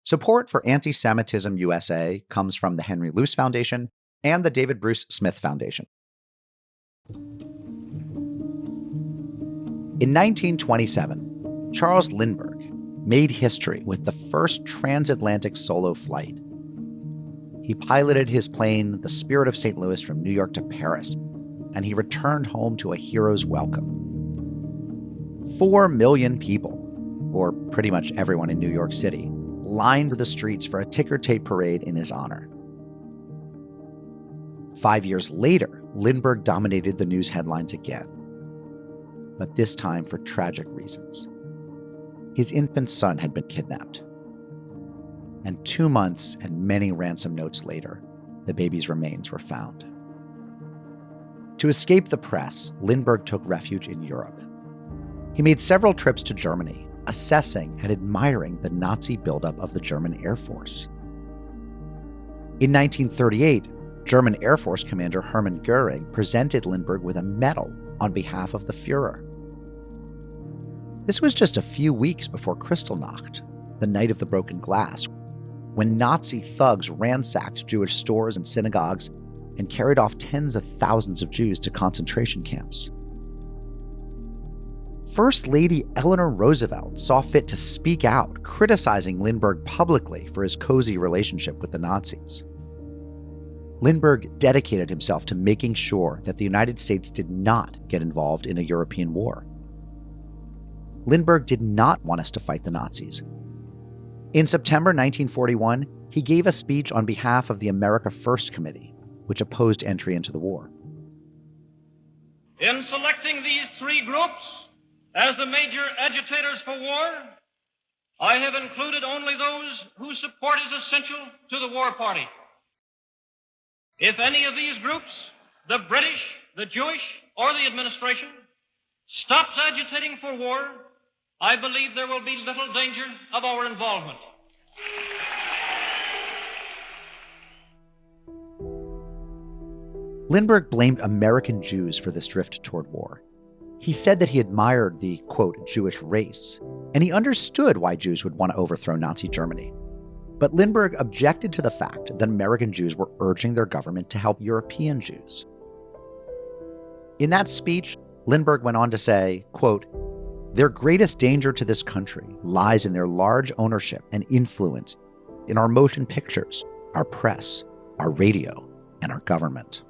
Support for Anti-Semitism USA comes from the Henry Luce Foundation and the David Bruce Smith Foundation. In 1927, Charles Lindbergh made history with the first transatlantic solo flight. He piloted his plane, the Spirit of St. Louis, from New York to Paris, and he returned home to a hero's welcome. 4 million people, or pretty much everyone in New York City, lined the streets for a ticker tape parade in his honor. 5 years later, Lindbergh dominated the news headlines again, but this time for tragic reasons. His infant son had been kidnapped, and 2 months and many ransom notes later, the baby's remains were found. To escape the press, Lindbergh took refuge in Europe. He made several trips to Germany, assessing and admiring the Nazi buildup of the German Air Force. In 1938, German Air Force Commander Hermann Goering presented Lindbergh with a medal on behalf of the Führer. This was just a few weeks before Kristallnacht, the night of the broken glass, when Nazi thugs ransacked Jewish stores and synagogues and carried off tens of thousands of Jews to concentration camps. First Lady Eleanor Roosevelt saw fit to speak out, criticizing Lindbergh publicly for his cozy relationship with the Nazis. Lindbergh dedicated himself to making sure that the United States did not get involved in a European war. Lindbergh did not want us to fight the Nazis. In September 1941, he gave a speech on behalf of the America First Committee, which opposed entry into the war. In selecting these three groups as the major agitators for war, I have included only those whose support is essential to the war party. If any of these groups, the British, the Jewish, or the administration, stops agitating for war, I believe there will be little danger of our involvement. Lindbergh blamed American Jews for this drift toward war. He said that he admired the, quote, Jewish race, and he understood why Jews would want to overthrow Nazi Germany. But Lindbergh objected to the fact that American Jews were urging their government to help European Jews. In that speech, Lindbergh went on to say, quote, "Their greatest danger to this country lies in their large ownership and influence in our motion pictures, our press, our radio, and our government."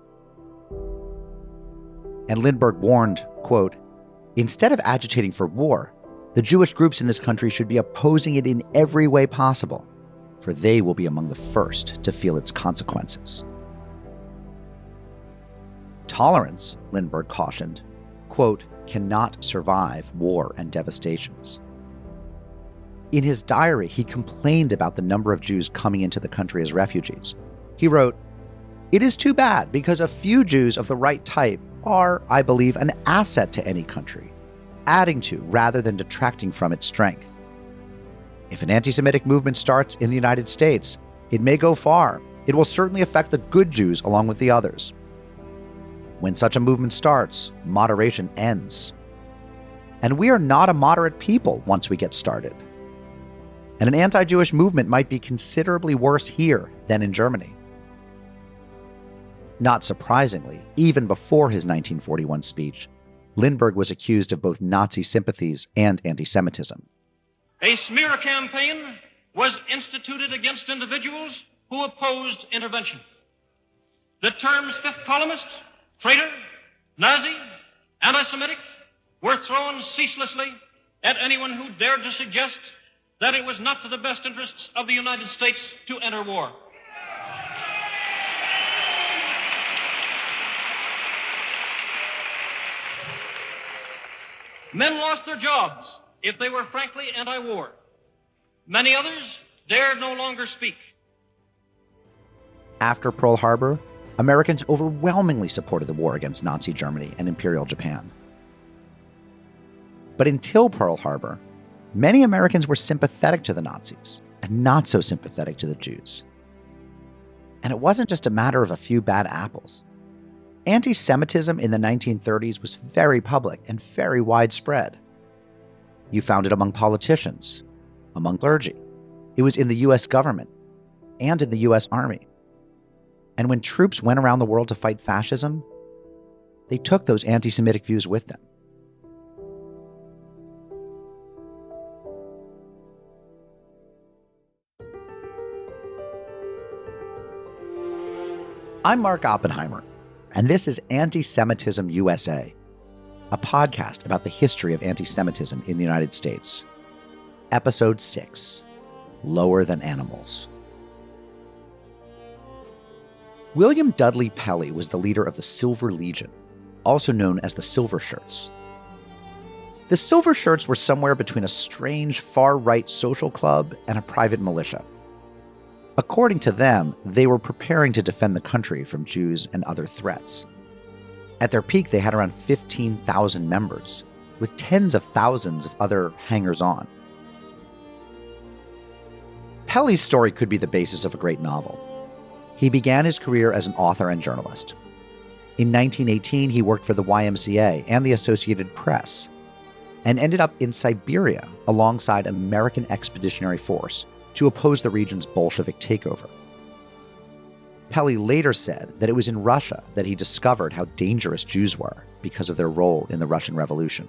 And Lindbergh warned, quote, "Instead of agitating for war, the Jewish groups in this country should be opposing it in every way possible, for they will be among the first to feel its consequences." Tolerance, Lindbergh cautioned, quote, "cannot survive war and devastations." In his diary, he complained about the number of Jews coming into the country as refugees. He wrote, "It is too bad because a few Jews of the right type are, I believe, an asset to any country, adding to rather than detracting from its strength. If an anti-Semitic movement starts in the United States, it may go far. It will certainly affect the good Jews along with the others. When such a movement starts, moderation ends. And we are not a moderate people once we get started. And an anti-Jewish movement might be considerably worse here than in Germany." Not surprisingly, even before his 1941 speech, Lindbergh was accused of both Nazi sympathies and anti-Semitism. A smear campaign was instituted against individuals who opposed intervention. The terms fifth columnist, traitor, Nazi, anti-Semitic were thrown ceaselessly at anyone who dared to suggest that it was not to the best interests of the United States to enter war. Men lost their jobs if they were frankly anti-war. Many others dared no longer speak. After Pearl Harbor, Americans overwhelmingly supported the war against Nazi Germany and Imperial Japan. But until Pearl Harbor, many Americans were sympathetic to the Nazis and not so sympathetic to the Jews. And it wasn't just a matter of a few bad apples. Anti-Semitism in the 1930s was very public and very widespread. You found it among politicians, among clergy, It was in the U.S. government and in the U.S. Army. And when troops went around the world to fight fascism, they took those anti-Semitic views with them. I'm Mark Oppenheimer, and this is Anti-Semitism USA, a podcast about the history of anti-Semitism in the United States. Episode 6, Lower Than Animals. William Dudley Pelley was the leader of the Silver Legion, also known as the Silver Shirts. The Silver Shirts were somewhere between a strange far-right social club and a private militia. According to them, they were preparing to defend the country from Jews and other threats. At their peak, they had around 15,000 members, with tens of thousands of other hangers-on. Pelley's story could be the basis of a great novel. He began his career as an author and journalist. In 1918, he worked for the YMCA and the Associated Press, and ended up in Siberia alongside an American Expeditionary Force to oppose the region's Bolshevik takeover. Pelley later said that it was in Russia that he discovered how dangerous Jews were because of their role in the Russian Revolution.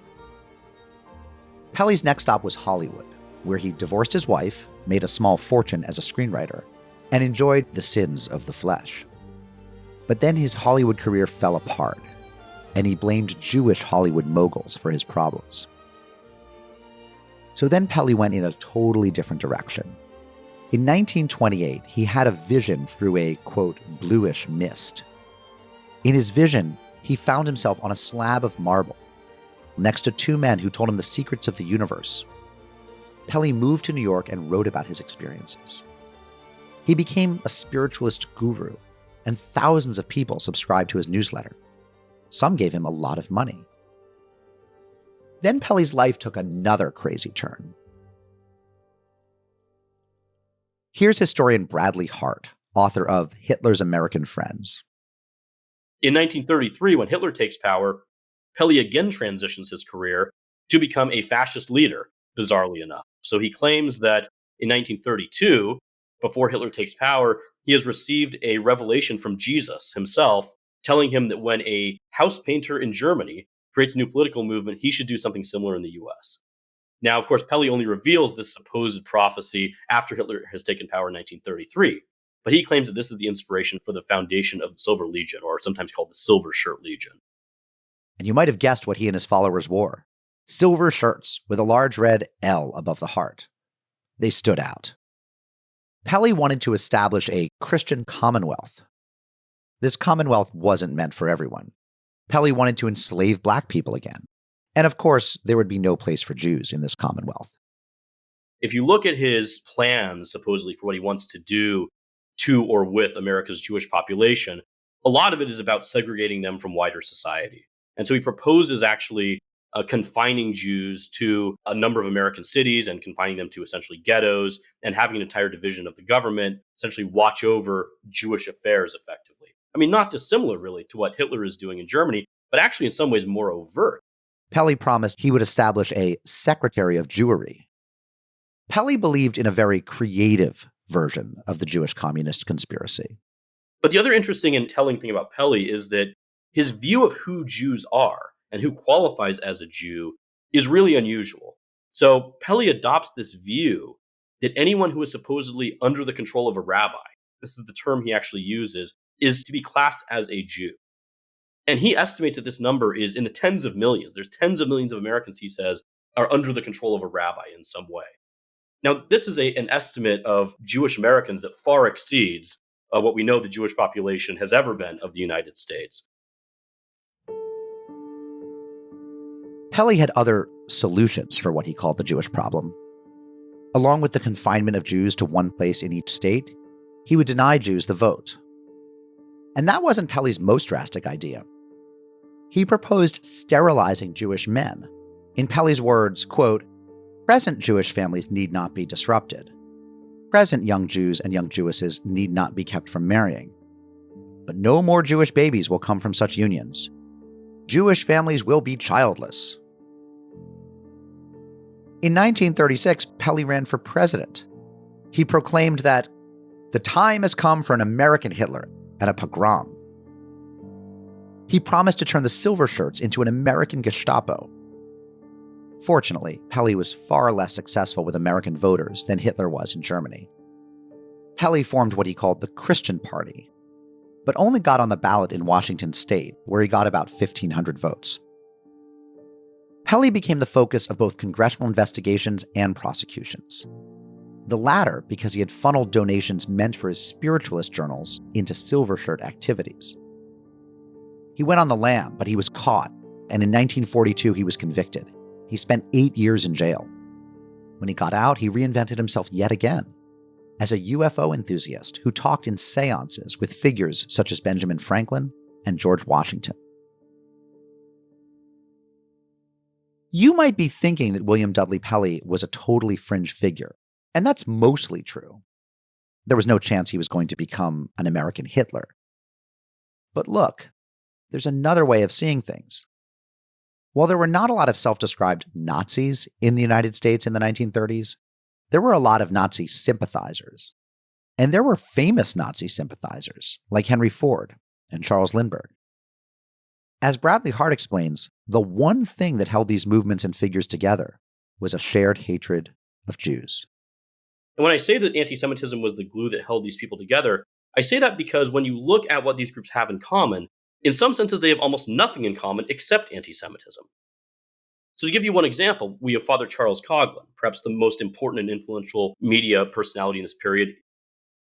Pelley's next stop was Hollywood, where he divorced his wife, made a small fortune as a screenwriter, and enjoyed the sins of the flesh. But then his Hollywood career fell apart, and he blamed Jewish Hollywood moguls for his problems. So then Pelley went in a totally different direction. In 1928, he had a vision through a, quote, bluish mist. In his vision, he found himself on a slab of marble, next to two men who told him the secrets of the universe. Pelley moved to New York and wrote about his experiences. He became a spiritualist guru, and thousands of people subscribed to his newsletter. Some gave him a lot of money. Then Pelley's life took another crazy turn. Here's historian Bradley Hart, author of Hitler's American Friends. In 1933, when Hitler takes power, Pelley again transitions his career to become a fascist leader, bizarrely enough. So he claims that in 1932, before Hitler takes power, he has received a revelation from Jesus himself, telling him that when a house painter in Germany creates a new political movement, he should do something similar in the US. Now, of course, Pelley only reveals this supposed prophecy after Hitler has taken power in 1933. But he claims that this is the inspiration for the foundation of the Silver Legion, or sometimes called the Silver Shirt Legion. And you might have guessed what he and his followers wore. Silver shirts with a large red L above the heart. They stood out. Pelley wanted to establish a Christian commonwealth. This commonwealth wasn't meant for everyone. Pelley wanted to enslave black people again. And of course, there would be no place for Jews in this commonwealth. If you look at his plans, supposedly, for what he wants to do to or with America's Jewish population, a lot of it is about segregating them from wider society. And so he proposes actually confining Jews to a number of American cities and confining them to essentially ghettos and having an entire division of the government essentially watch over Jewish affairs effectively. I mean, not dissimilar really to what Hitler is doing in Germany, but actually in some ways more overt. Pelley promised he would establish a Secretary of Jewry. Pelley believed in a very creative version of the Jewish communist conspiracy. But the other interesting and telling thing about Pelley is that his view of who Jews are and who qualifies as a Jew is really unusual. So Pelley adopts this view that anyone who is supposedly under the control of a rabbi, this is the term he actually uses, is to be classed as a Jew. And he estimates that this number is in the tens of millions. There's tens of millions of Americans, he says, are under the control of a rabbi in some way. Now, this is an estimate of Jewish Americans that far exceeds what we know the Jewish population has ever been of the United States. Pelley had other solutions for what he called the Jewish problem. Along with the confinement of Jews to one place in each state, he would deny Jews the vote. And that wasn't Pelley's most drastic idea. He proposed sterilizing Jewish men. In Pelley's words, quote, "Present Jewish families need not be disrupted. Present young Jews and young Jewesses need not be kept from marrying. But no more Jewish babies will come from such unions. Jewish families will be childless." In 1936, Pelley ran for president. He proclaimed that the time has come for an American Hitler and a pogrom. He promised to turn the silver shirts into an American Gestapo. Fortunately, Peli was far less successful with American voters than Hitler was in Germany. Peli formed what he called the Christian Party, but only got on the ballot in Washington state, where he got about 1,500 votes. Peli became the focus of both congressional investigations and prosecutions. The latter because he had funneled donations meant for his spiritualist journals into silver shirt activities. He went on the lam, but he was caught, and in 1942 he was convicted. He spent 8 years in jail. When he got out, he reinvented himself yet again as a UFO enthusiast who talked in seances with figures such as Benjamin Franklin and George Washington. You might be thinking that William Dudley Peli was a totally fringe figure, and that's mostly true. There was no chance he was going to become an American Hitler. But look, there's another way of seeing things. While there were not a lot of self-described Nazis in the United States in the 1930s, there were a lot of Nazi sympathizers. And there were famous Nazi sympathizers like Henry Ford and Charles Lindbergh. As Bradley Hart explains, the one thing that held these movements and figures together was a shared hatred of Jews. And when I say that anti-Semitism was the glue that held these people together, I say that because when you look at what these groups have in common, in some senses they have almost nothing in common except anti-Semitism. So to give you one example, we have Father Charles Coughlin, perhaps the most important and influential media personality in this period.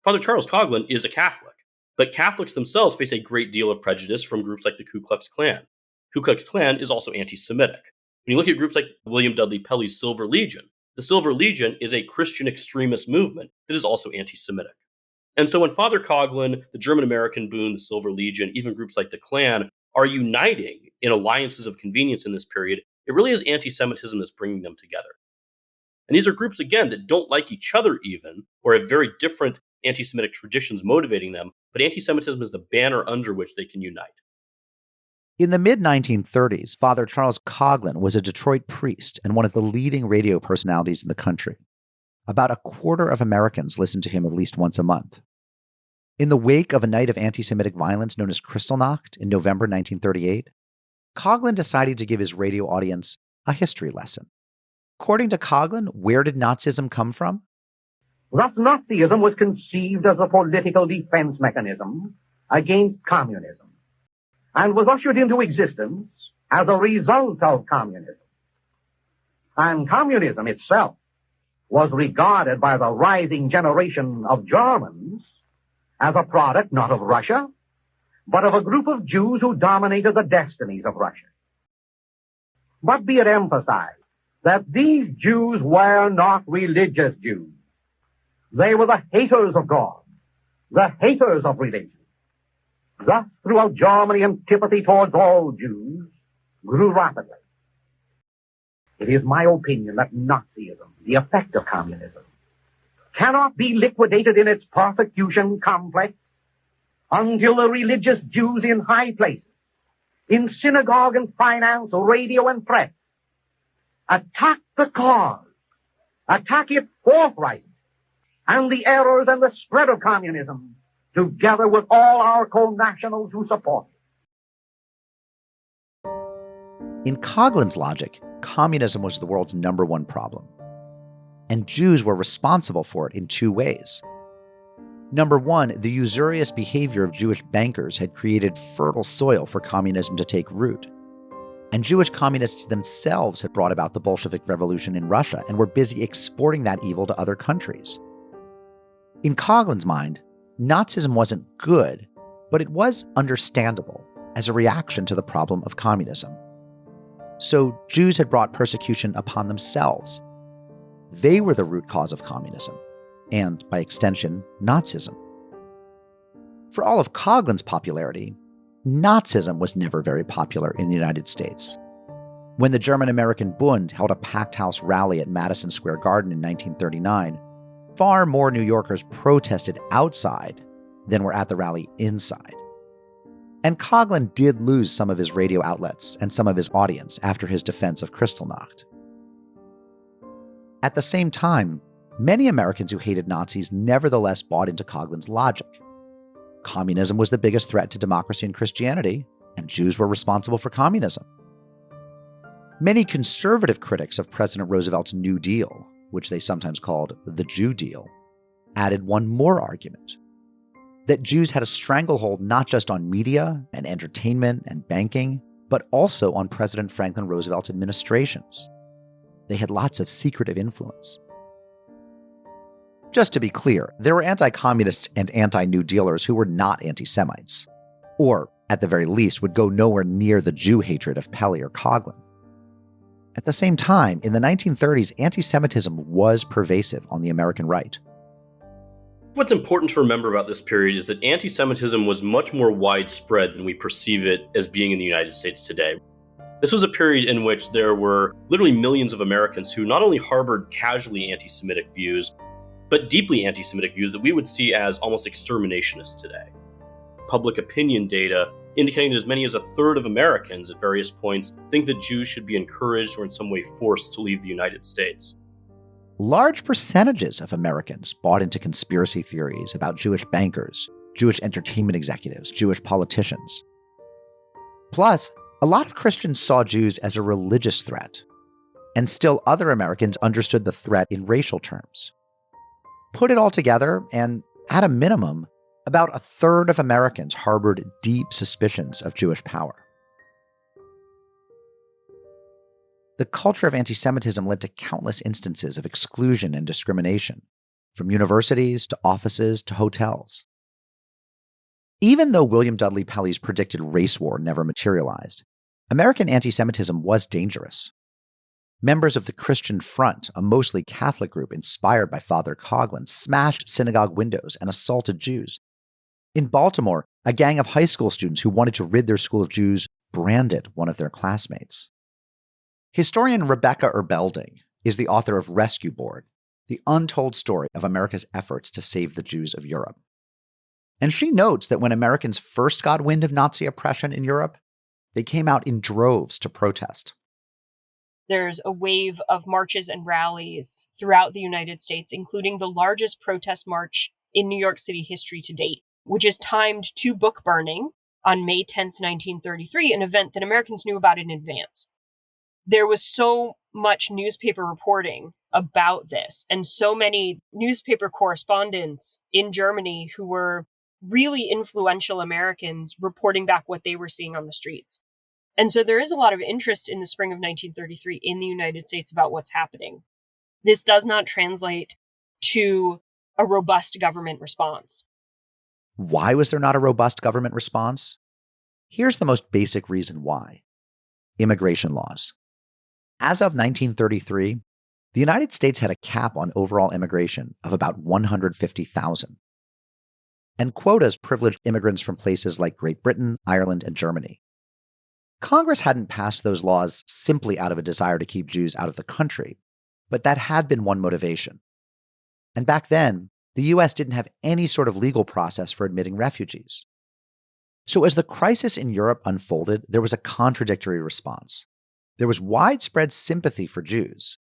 Father Charles Coughlin is a Catholic, but Catholics themselves face a great deal of prejudice from groups like the Ku Klux Klan. Ku Klux Klan is also anti-Semitic. When you look at groups like William Dudley Pelley's Silver Legion, the Silver Legion is a Christian extremist movement that is also anti-Semitic. And so when Father Coughlin, the German-American Boon, the Silver Legion, even groups like the Klan are uniting in alliances of convenience in this period, it really is anti-Semitism that's bringing them together. And these are groups, again, that don't like each other even, or have very different anti-Semitic traditions motivating them, but anti-Semitism is the banner under which they can unite. In the mid-1930s, Father Charles Coughlin was a Detroit priest and one of the leading radio personalities in the country. About a quarter of Americans listened to him at least once a month. In the wake of a night of anti-Semitic violence known as Kristallnacht in November 1938, Coughlin decided to give his radio audience a history lesson. According to Coughlin, where did Nazism come from? Thus, Nazism was conceived as a political defense mechanism against communism, and was ushered into existence as a result of communism. And communism itself was regarded by the rising generation of Germans as a product not of Russia, but of a group of Jews who dominated the destinies of Russia. But be it emphasized that these Jews were not religious Jews. They were the haters of God, the haters of religion. Thus, throughout Germany, antipathy towards all Jews grew rapidly. It is my opinion that Nazism, the effect of communism, cannot be liquidated in its persecution complex until the religious Jews in high places, in synagogue and finance, radio and press, attack the cause, attack its forthright, and the errors and the spread of communism, together with all our co-nationals who support it. In Coughlin's logic, communism was the world's number one problem, and Jews were responsible for it in two ways. Number one, the usurious behavior of Jewish bankers had created fertile soil for communism to take root. And Jewish communists themselves had brought about the Bolshevik Revolution in Russia and were busy exporting that evil to other countries. In Coughlin's mind, Nazism wasn't good, but it was understandable as a reaction to the problem of communism. So Jews had brought persecution upon themselves. They were the root cause of communism, and by extension, Nazism. For all of Coughlin's popularity, Nazism was never very popular in the United States. When the German-American Bund held a packed house rally at Madison Square Garden in 1939, far more New Yorkers protested outside than were at the rally inside. And Coughlin did lose some of his radio outlets and some of his audience after his defense of Kristallnacht. At the same time, Many Americans who hated Nazis nevertheless bought into Coughlin's logic. Communism was the biggest threat to democracy and Christianity, and Jews were responsible for communism. Many conservative critics of President Roosevelt's New Deal, which they sometimes called the Jew Deal, added one more argument: that Jews had a stranglehold not just on media and entertainment and banking, but also on President Franklin Roosevelt's administrations. They had lots of secretive influence. Just to be clear, there were anti-communists and anti-New Dealers who were not anti-Semites, or, at the very least, would go nowhere near the Jew hatred of Pelly or Coughlin. At the same time, in the 1930s, anti-Semitism was pervasive on the American right. What's important to remember about this period is that anti-Semitism was much more widespread than we perceive it as being in the United States today. This was a period in which there were literally millions of Americans who not only harbored casually anti-Semitic views, but deeply anti-Semitic views that we would see as almost exterminationist today. Public opinion data indicating that as many as a third of Americans at various points think that Jews should be encouraged or in some way forced to leave the United States. Large percentages of Americans bought into conspiracy theories about Jewish bankers, Jewish entertainment executives, Jewish politicians. Plus, a lot of Christians saw Jews as a religious threat, and still other Americans understood the threat in racial terms. Put it all together, and at a minimum, about a third of Americans harbored deep suspicions of Jewish power. The culture of anti-Semitism led to countless instances of exclusion and discrimination, from universities to offices to hotels. Even though William Dudley Pelly's predicted race war never materialized, American anti-Semitism was dangerous. Members of the Christian Front, a mostly Catholic group inspired by Father Coughlin, smashed synagogue windows and assaulted Jews. In Baltimore, a gang of high school students who wanted to rid their school of Jews branded one of their classmates. Historian Rebecca Eberling is the author of Rescue Board, the untold story of America's efforts to save the Jews of Europe. And she notes that when Americans first got wind of Nazi oppression in Europe, they came out in droves to protest. There's a wave of marches and rallies throughout the United States, including the largest protest march in New York City history to date, which is timed to book burning on May 10th, 1933, an event that Americans knew about in advance. There was so much newspaper reporting about this, and so many newspaper correspondents in Germany who were really influential Americans reporting back what they were seeing on the streets. And so there is a lot of interest in the spring of 1933 in the United States about what's happening. This does not translate to a robust government response. Why was there not a robust government response? Here's the most basic reason why: immigration laws. As of 1933, the United States had a cap on overall immigration of about 150,000. And quotas privileged immigrants from places like Great Britain, Ireland, and Germany. Congress hadn't passed those laws simply out of a desire to keep Jews out of the country, but that had been one motivation. And back then, the U.S. didn't have any sort of legal process for admitting refugees. So as the crisis in Europe unfolded, there was a contradictory response. There was widespread sympathy for Jews.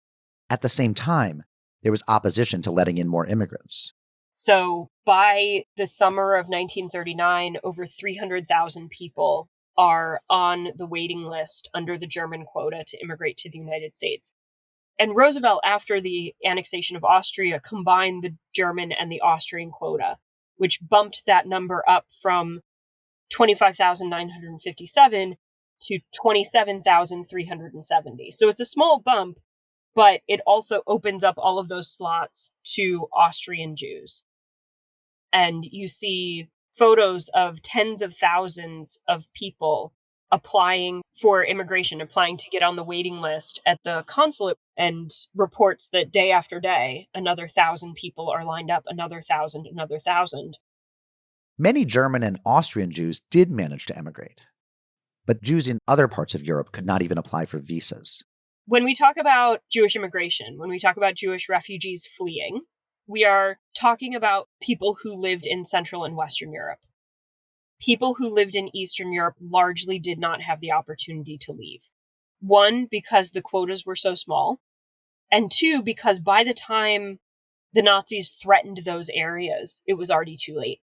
At the same time, there was opposition to letting in more immigrants. So by the summer of 1939, over 300,000 people are on the waiting list under the German quota to immigrate to the United States. And Roosevelt, after the annexation of Austria, combined the German and the Austrian quota, which bumped that number up from 25,957 to 27,370. So it's a small bump, but it also opens up all of those slots to Austrian Jews. And you see photos of tens of thousands of people applying for immigration, applying to get on the waiting list at the consulate, and reports that day after day, another 1,000 people are lined up, another 1,000, another 1,000. Many German and Austrian Jews did manage to emigrate, but Jews in other parts of Europe could not even apply for visas. When we talk about Jewish immigration, when we talk about Jewish refugees fleeing, we are talking about people who lived in Central and Western Europe. People who lived in Eastern Europe largely did not have the opportunity to leave. One, because the quotas were so small, and two, because by the time the Nazis threatened those areas, it was already too late.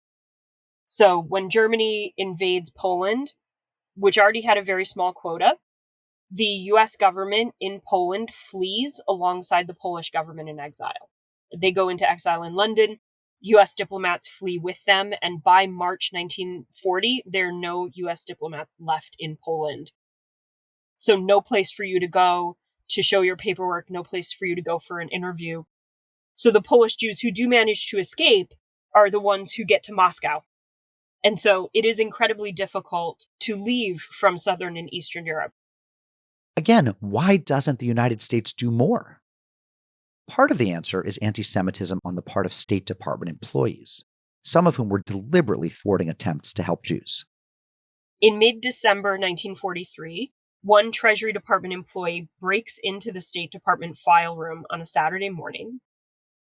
So when Germany invades Poland, which already had a very small quota, the US government in Poland flees alongside the Polish government in exile. They go into exile in London. US diplomats flee with them, and by March 1940, there are no US diplomats left in Poland. So no place for you to go to show your paperwork, no place for you to go for an interview. So the Polish Jews who do manage to escape are the ones who get to Moscow. And so it is incredibly difficult to leave from Southern and Eastern Europe. Again, why doesn't the United States do more? Part of the answer is anti-Semitism on the part of State Department employees, some of whom were deliberately thwarting attempts to help Jews. In mid-December 1943, one Treasury Department employee breaks into the State Department file room on a Saturday morning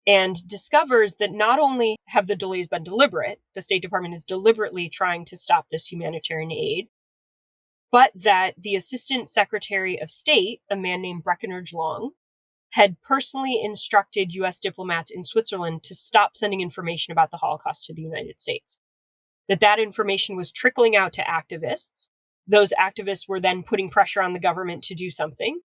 and discovers that not only have the delays been deliberate, the State Department is deliberately trying to stop this humanitarian aid, but that the Assistant Secretary of State, a man named Breckinridge Long, had personally instructed U.S. diplomats in Switzerland to stop sending information about the Holocaust to the United States. That information was trickling out to activists. Those activists were then putting pressure on the government to do something.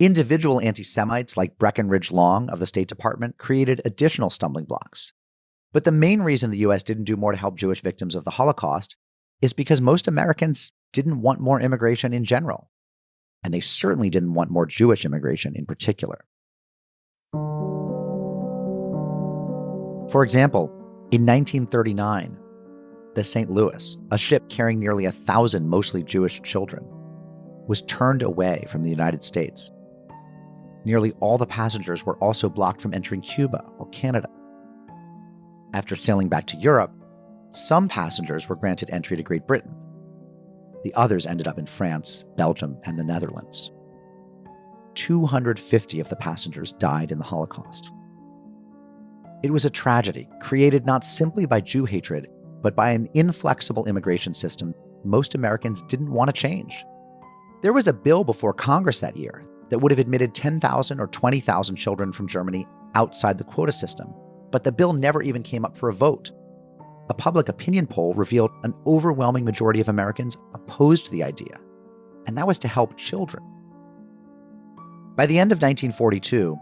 Individual anti-Semites like Breckinridge Long of the State Department created additional stumbling blocks. But the main reason the U.S. didn't do more to help Jewish victims of the Holocaust is because most Americans didn't want more immigration in general. And they certainly didn't want more Jewish immigration in particular. For example, in 1939, the St. Louis, a ship carrying nearly 1,000 mostly Jewish children, was turned away from the United States. Nearly all the passengers were also blocked from entering Cuba or Canada. After sailing back to Europe, some passengers were granted entry to Great Britain. The others ended up in France, Belgium, and the Netherlands. 250 of the passengers died in the Holocaust. It was a tragedy created not simply by Jew hatred, but by an inflexible immigration system most Americans didn't want to change. There was a bill before Congress that year that would have admitted 10,000 or 20,000 children from Germany outside the quota system, but the bill never even came up for a vote. A public opinion poll revealed an overwhelming majority of Americans opposed the idea, and that was to help children. By the end of 1942,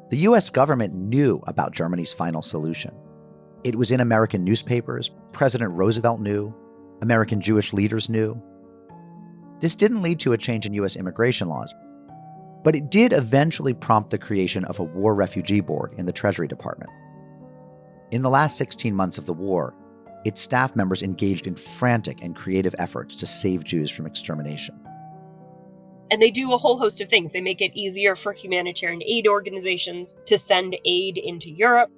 the U.S. government knew about Germany's final solution. It was in American newspapers, President Roosevelt knew, American Jewish leaders knew. This didn't lead to a change in U.S. immigration laws, but it did eventually prompt the creation of a War Refugee Board in the Treasury Department. In the last 16 months of the war, its staff members engaged in frantic and creative efforts to save Jews from extermination. And they do a whole host of things. They make it easier for humanitarian aid organizations to send aid into Europe.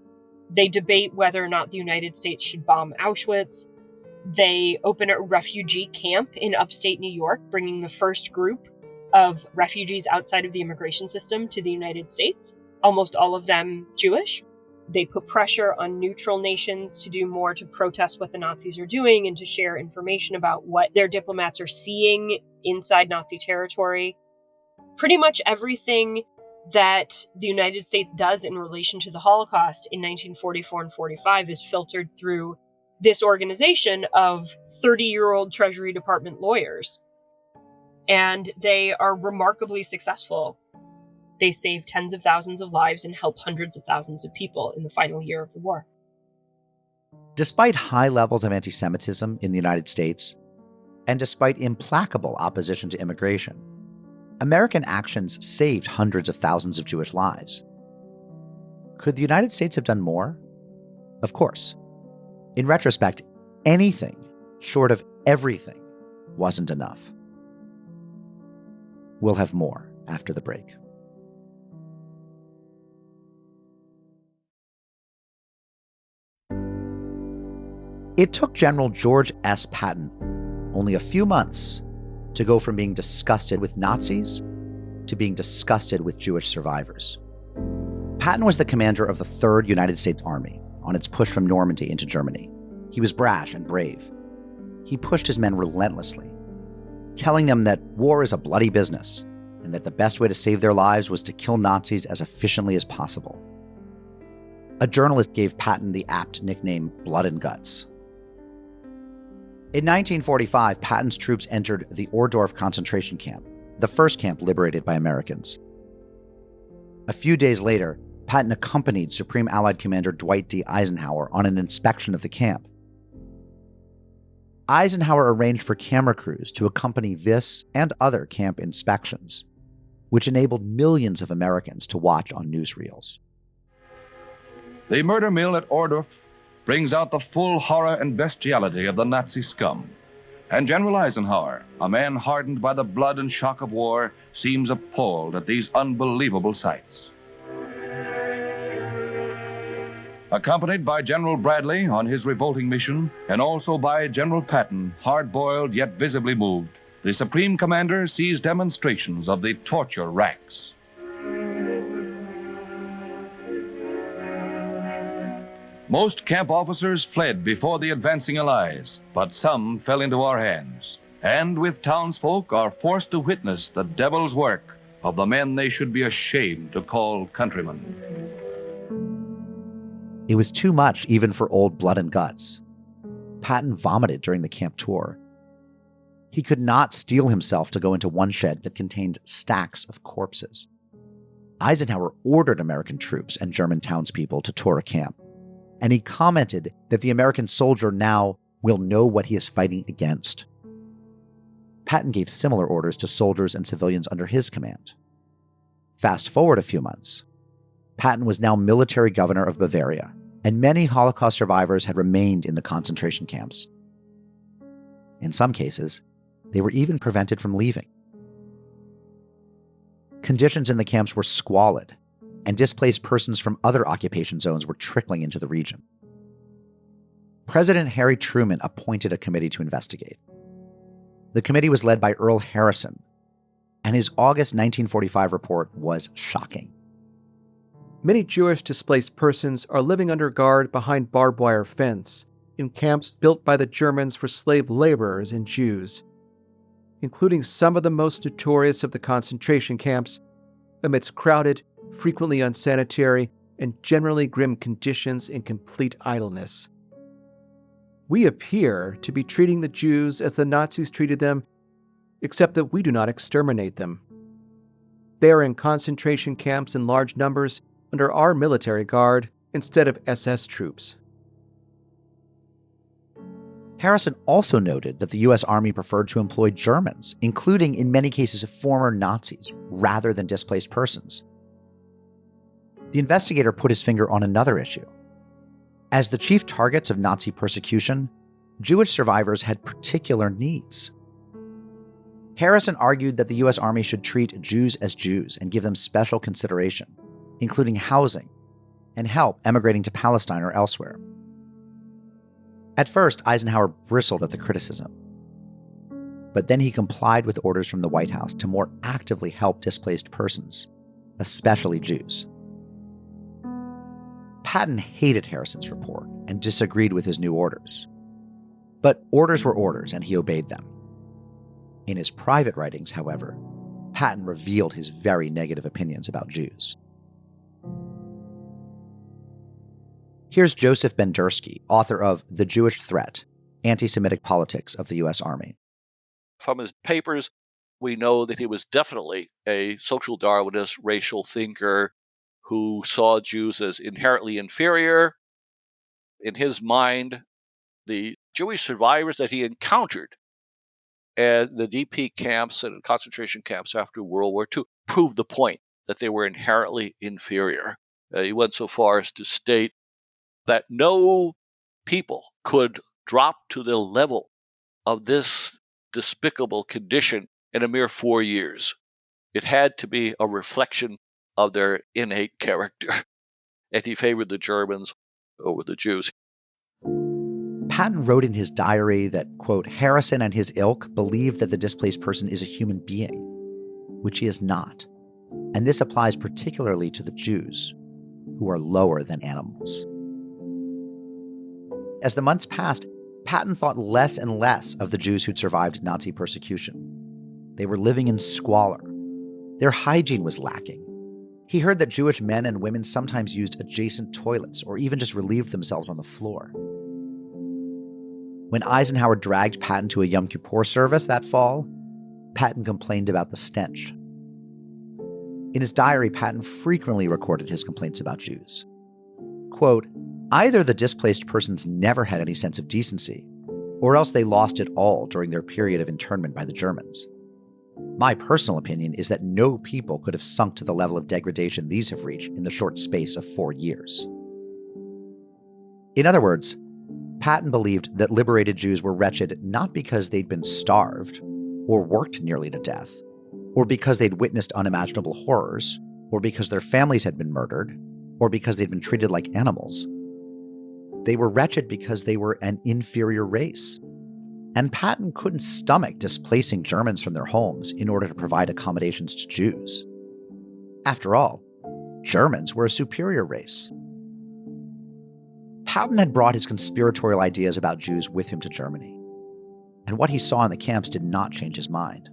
They debate whether or not the United States should bomb Auschwitz. They open a refugee camp in upstate New York, bringing the first group of refugees outside of the immigration system to the United States, almost all of them Jewish. They put pressure on neutral nations to do more to protest what the Nazis are doing and to share information about what their diplomats are seeing inside Nazi territory. Pretty much everything that the United States does in relation to the Holocaust in 1944 and 45 is filtered through this organization of 30-year-old Treasury Department lawyers. And they are remarkably successful. They save tens of thousands of lives and help hundreds of thousands of people in the final year of the war. Despite high levels of anti-Semitism in the United States, and despite implacable opposition to immigration, American actions saved hundreds of thousands of Jewish lives. Could the United States have done more? Of course. In retrospect, anything short of everything wasn't enough. We'll have more after the break. It took General George S. Patton only a few months to go from being disgusted with Nazis to being disgusted with Jewish survivors. Patton was the commander of the 3rd United States Army on its push from Normandy into Germany. He was brash and brave. He pushed his men relentlessly, telling them that war is a bloody business and that the best way to save their lives was to kill Nazis as efficiently as possible. A journalist gave Patton the apt nickname Blood and Guts. In 1945, Patton's troops entered the Ohrdorf concentration camp, the first camp liberated by Americans. A few days later, Patton accompanied Supreme Allied Commander Dwight D. Eisenhower on an inspection of the camp. Eisenhower arranged for camera crews to accompany this and other camp inspections, which enabled millions of Americans to watch on newsreels. The murder mill at Ohrdorf brings out the full horror and bestiality of the Nazi scum. And General Eisenhower, a man hardened by the blood and shock of war, seems appalled at these unbelievable sights. Accompanied by General Bradley on his revolting mission, and also by General Patton, hard-boiled yet visibly moved, the Supreme Commander sees demonstrations of the torture racks. Most camp officers fled before the advancing Allies, but some fell into our hands, and with townsfolk are forced to witness the devil's work of the men they should be ashamed to call countrymen. It was too much even for old Blood and Guts. Patton vomited during the camp tour. He could not steel himself to go into one shed that contained stacks of corpses. Eisenhower ordered American troops and German townspeople to tour a camp, and he commented that the American soldier now will know what he is fighting against. Patton gave similar orders to soldiers and civilians under his command. Fast forward a few months. Patton was now military governor of Bavaria, and many Holocaust survivors had remained in the concentration camps. In some cases, they were even prevented from leaving. Conditions in the camps were squalid, and displaced persons from other occupation zones were trickling into the region. President Harry Truman appointed a committee to investigate. The committee was led by Earl Harrison, and his August 1945 report was shocking. Many Jewish displaced persons are living under guard behind barbed wire fence in camps built by the Germans for slave laborers and Jews, including some of the most notorious of the concentration camps, amidst crowded, frequently unsanitary, and generally grim conditions in complete idleness. We appear to be treating the Jews as the Nazis treated them, except that we do not exterminate them. They are in concentration camps in large numbers under our military guard instead of SS troops. Harrison also noted that the U.S. Army preferred to employ Germans, including in many cases former Nazis, rather than displaced persons. The investigator put his finger on another issue. As the chief targets of Nazi persecution, Jewish survivors had particular needs. Harrison argued that the U.S. Army should treat Jews as Jews and give them special consideration, including housing and help emigrating to Palestine or elsewhere. At first, Eisenhower bristled at the criticism, but then he complied with orders from the White House to more actively help displaced persons, especially Jews. Patton hated Harrison's report and disagreed with his new orders. But orders were orders, and he obeyed them. In his private writings, however, Patton revealed his very negative opinions about Jews. Here's Joseph Bendersky, author of The Jewish Threat, Antisemitic Politics of the U.S. Army. From his papers, we know that he was definitely a social Darwinist, racial thinker who saw Jews as inherently inferior. In his mind, the Jewish survivors that he encountered at the DP camps and concentration camps after World War II proved the point that they were inherently inferior. He went so far as to state that no people could drop to the level of this despicable condition in a mere 4 years. It had to be a reflection of their innate character, and he favored the Germans over the Jews. Patton wrote in his diary that, quote, Harrison and his ilk believe that the displaced person is a human being, which he is not. And this applies particularly to the Jews, who are lower than animals. As the months passed, Patton thought less and less of the Jews who'd survived Nazi persecution. They were living in squalor. Their hygiene was lacking. He heard that Jewish men and women sometimes used adjacent toilets or even just relieved themselves on the floor. When Eisenhower dragged Patton to a Yom Kippur service that fall, Patton complained about the stench. In his diary, Patton frequently recorded his complaints about Jews. Quote, "Either the displaced persons never had any sense of decency, or else they lost it all during their period of internment by the Germans. My personal opinion is that no people could have sunk to the level of degradation these have reached in the short space of 4 years." In other words, Patton believed that liberated Jews were wretched not because they'd been starved or worked nearly to death, or because they'd witnessed unimaginable horrors, or because their families had been murdered, or because they'd been treated like animals. They were wretched because they were an inferior race. And Patton couldn't stomach displacing Germans from their homes in order to provide accommodations to Jews. After all, Germans were a superior race. Patton had brought his conspiratorial ideas about Jews with him to Germany, and what he saw in the camps did not change his mind.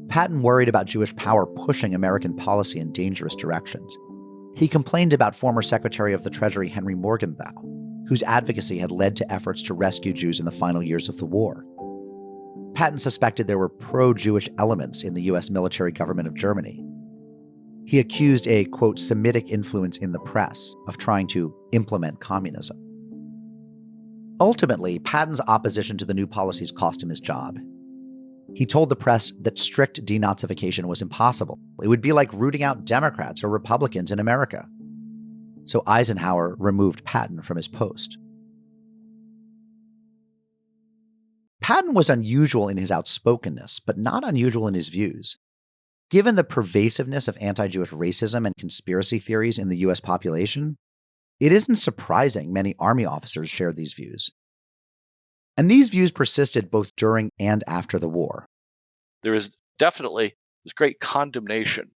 Patton worried about Jewish power pushing American policy in dangerous directions. He complained about former Secretary of the Treasury Henry Morgenthau, whose advocacy had led to efforts to rescue Jews in the final years of the war. Patton suspected there were pro-Jewish elements in the U.S. military government of Germany. He accused a, quote, Semitic influence in the press of trying to implement communism. Ultimately, Patton's opposition to the new policies cost him his job. He told the press that strict denazification was impossible. It would be like rooting out Democrats or Republicans in America. So Eisenhower removed Patton from his post. Patton was unusual in his outspokenness, but not unusual in his views. Given the pervasiveness of anti-Jewish racism and conspiracy theories in the U.S. population, it isn't surprising many Army officers shared these views. And these views persisted both during and after the war. There is definitely this great condemnation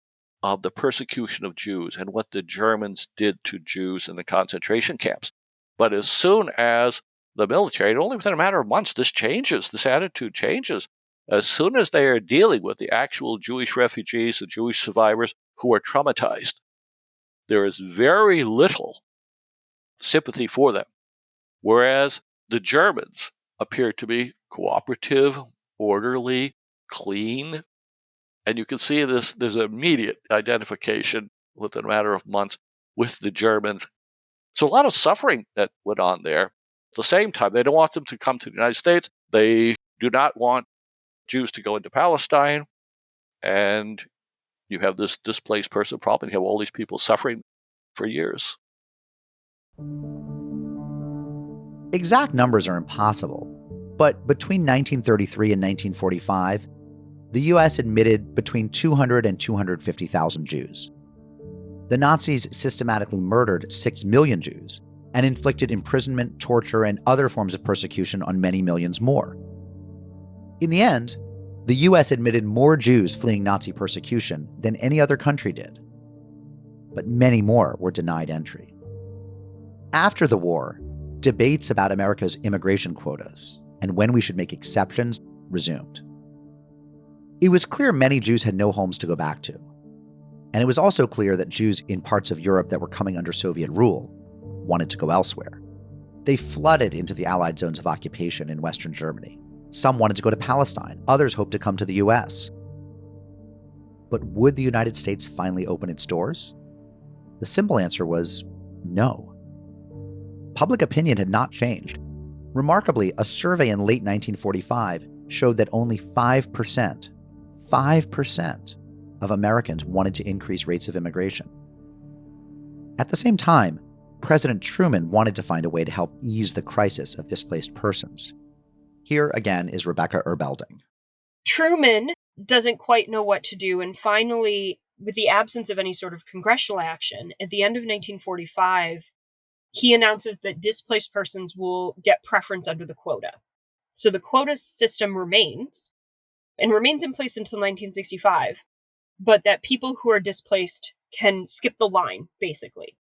of the persecution of Jews and what the Germans did to Jews in the concentration camps. But as soon as the military, and only within a matter of months, this attitude changes. As soon as they are dealing with the actual Jewish refugees, the Jewish survivors who are traumatized, there is very little sympathy for them. Whereas the Germans appear to be cooperative, orderly, clean. And you can see this, there's an immediate identification within a matter of months with the Germans. So a lot of suffering that went on there. At the same time, they don't want them to come to the United States. They do not want Jews to go into Palestine. And you have this displaced person problem. You have all these people suffering for years. Exact numbers are impossible, but between 1933 and 1945, the U.S. admitted between 200 and 250,000 Jews. The Nazis systematically murdered 6 million Jews and inflicted imprisonment, torture, and other forms of persecution on many millions more. In the end, the U.S. admitted more Jews fleeing Nazi persecution than any other country did, but many more were denied entry. After the war, debates about America's immigration quotas and when we should make exceptions resumed. It was clear many Jews had no homes to go back to. And it was also clear that Jews in parts of Europe that were coming under Soviet rule wanted to go elsewhere. They flooded into the Allied zones of occupation in Western Germany. Some wanted to go to Palestine. Others hoped to come to the US. But would the United States finally open its doors? The simple answer was no. Public opinion had not changed. Remarkably, a survey in late 1945 showed that only 5% of Americans wanted to increase rates of immigration. At the same time, President Truman wanted to find a way to help ease the crisis of displaced persons. Here again is Rebecca Eberling. Truman doesn't quite know what to do, and finally, with the absence of any sort of congressional action, at the end of 1945, he announces that displaced persons will get preference under the quota. So the quota system remains, and remains in place until 1965, but that people who are displaced can skip the line, basically.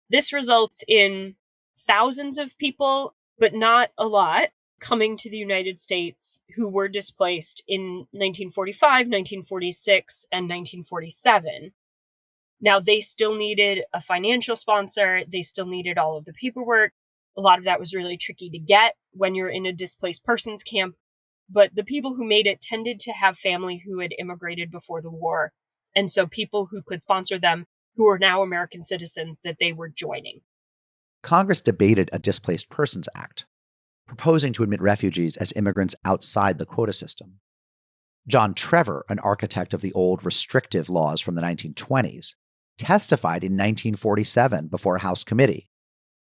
This results in thousands of people, but not a lot, coming to the United States who were displaced in 1945, 1946, and 1947. Now, they still needed a financial sponsor. They still needed all of the paperwork. A lot of that was really tricky to get when you're in a displaced persons camp. But the people who made it tended to have family who had immigrated before the war. And so people who could sponsor them, who are now American citizens, that they were joining. Congress debated a Displaced Persons Act, proposing to admit refugees as immigrants outside the quota system. John Trevor, an architect of the old restrictive laws from the 1920s, testified in 1947 before a House committee.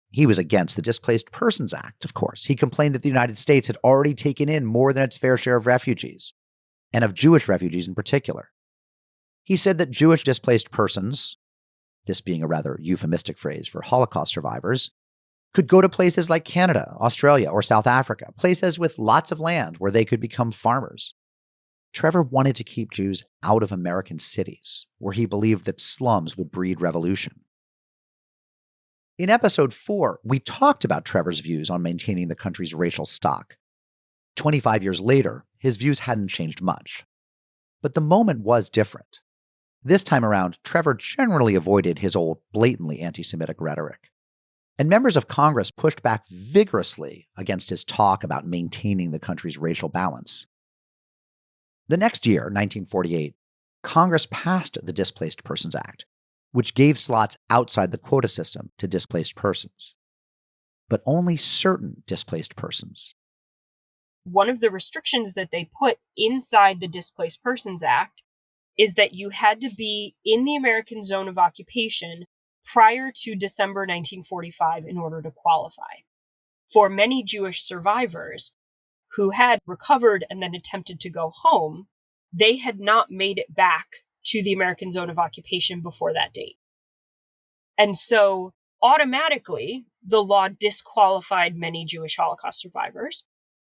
He was against the Displaced Persons Act, of course. He complained that the United States had already taken in more than its fair share of refugees, and of Jewish refugees in particular. He said that Jewish displaced persons, this being a rather euphemistic phrase for Holocaust survivors, could go to places like Canada, Australia, or South Africa, places with lots of land where they could become farmers. Trevor wanted to keep Jews out of American cities, where he believed that slums would breed revolution. In episode 4, we talked about Trevor's views on maintaining the country's racial stock. 25 years later, his views hadn't changed much. But the moment was different. This time around, Trevor generally avoided his old, blatantly anti-Semitic rhetoric. And members of Congress pushed back vigorously against his talk about maintaining the country's racial balance. The next year, 1948, Congress passed the Displaced Persons Act, which gave slots outside the quota system to displaced persons. But only certain displaced persons. One of the restrictions that they put inside the Displaced Persons Act is that you had to be in the American zone of occupation prior to December 1945 in order to qualify. For many Jewish survivors who had recovered and then attempted to go home, they had not made it back to the American zone of occupation before that date. And so automatically, the law disqualified many Jewish Holocaust survivors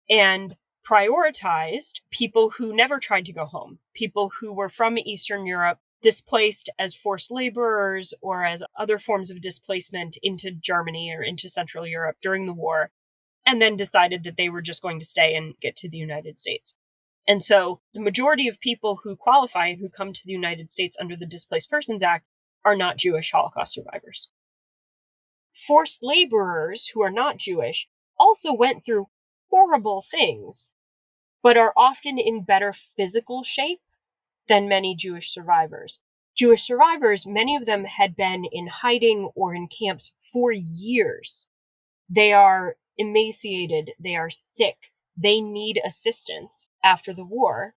and prioritized people who never tried to go home, people who were from Eastern Europe, displaced as forced laborers or as other forms of displacement into Germany or into Central Europe during the war, and then decided that they were just going to stay and get to the United States. And so the majority of people who qualify and who come to the United States under the Displaced Persons Act are not Jewish Holocaust survivors. Forced laborers who are not Jewish also went through horrible things, but are often in better physical shape than many Jewish survivors. Jewish survivors, many of them had been in hiding or in camps for years. They are emaciated, they are sick, they need assistance after the war.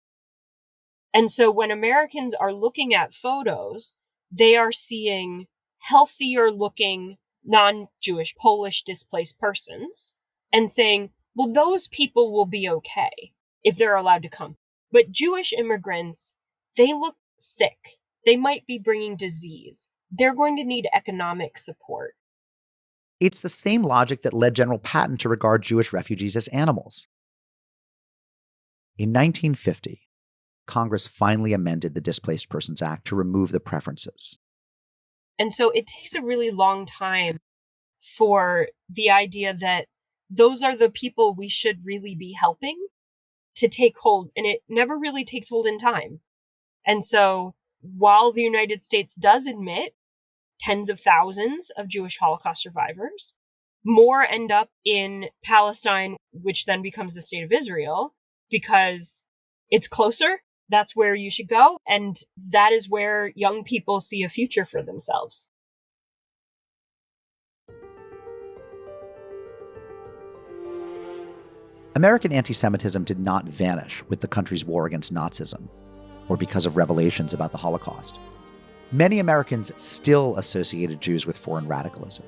And so when Americans are looking at photos, they are seeing healthier looking non-Jewish Polish displaced persons and saying, well, those people will be okay if they're allowed to come. But Jewish immigrants, they look sick. They might be bringing disease. They're going to need economic support. It's the same logic that led General Patton to regard Jewish refugees as animals. In 1950, Congress finally amended the Displaced Persons Act to remove the preferences. And so it takes a really long time for the idea that those are the people we should really be helping to take hold. And it never really takes hold in time. And so while the United States does admit tens of thousands of Jewish Holocaust survivors, more end up in Palestine, which then becomes the state of Israel, because it's closer. That's where you should go. And that is where young people see a future for themselves. American anti-Semitism did not vanish with the country's war against Nazism, or because of revelations about the Holocaust. Many Americans still associated Jews with foreign radicalism.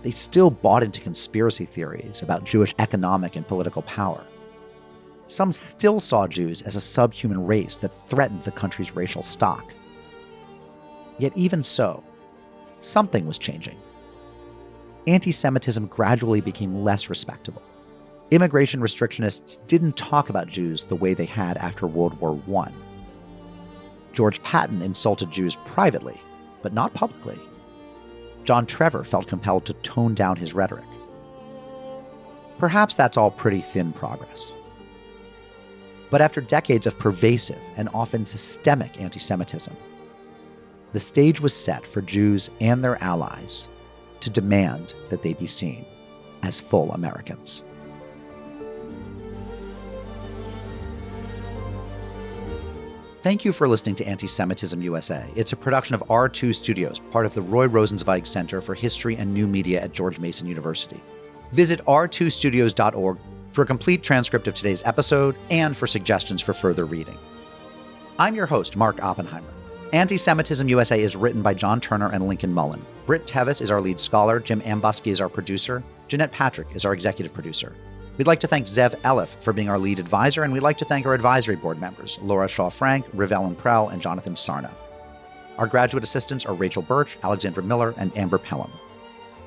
They still bought into conspiracy theories about Jewish economic and political power. Some still saw Jews as a subhuman race that threatened the country's racial stock. Yet even so, something was changing. Anti-Semitism gradually became less respectable. Immigration restrictionists didn't talk about Jews the way they had after World War I. George Patton insulted Jews privately, but not publicly. John Trevor felt compelled to tone down his rhetoric. Perhaps that's all pretty thin progress. But after decades of pervasive and often systemic anti-Semitism, the stage was set for Jews and their allies to demand that they be seen as full Americans. Thank you for listening to Anti-Semitism USA. It's a production of R2 Studios, part of the Roy Rosenzweig Center for History and New Media at George Mason University. Visit r2studios.org for a complete transcript of today's episode and for suggestions for further reading. I'm your host, Mark Oppenheimer. Anti-Semitism USA is written by John Turner and Lincoln Mullen. Britt Tevis is our lead scholar, Jim Ambuske is our producer, Jeanette Patrick is our executive producer. We'd like to thank Zev Elif for being our lead advisor, and we'd like to thank our advisory board members, Laura Shaw-Frank, Rivellen Prell, and Jonathan Sarna. Our graduate assistants are Rachel Birch, Alexandra Miller, and Amber Pelham.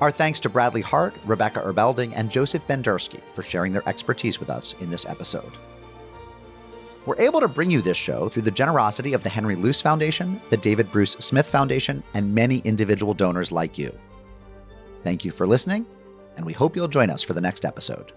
Our thanks to Bradley Hart, Rebecca Eberling, and Joseph Bendersky for sharing their expertise with us in this episode. We're able to bring you this show through the generosity of the Henry Luce Foundation, the David Bruce Smith Foundation, and many individual donors like you. Thank you for listening, and we hope you'll join us for the next episode.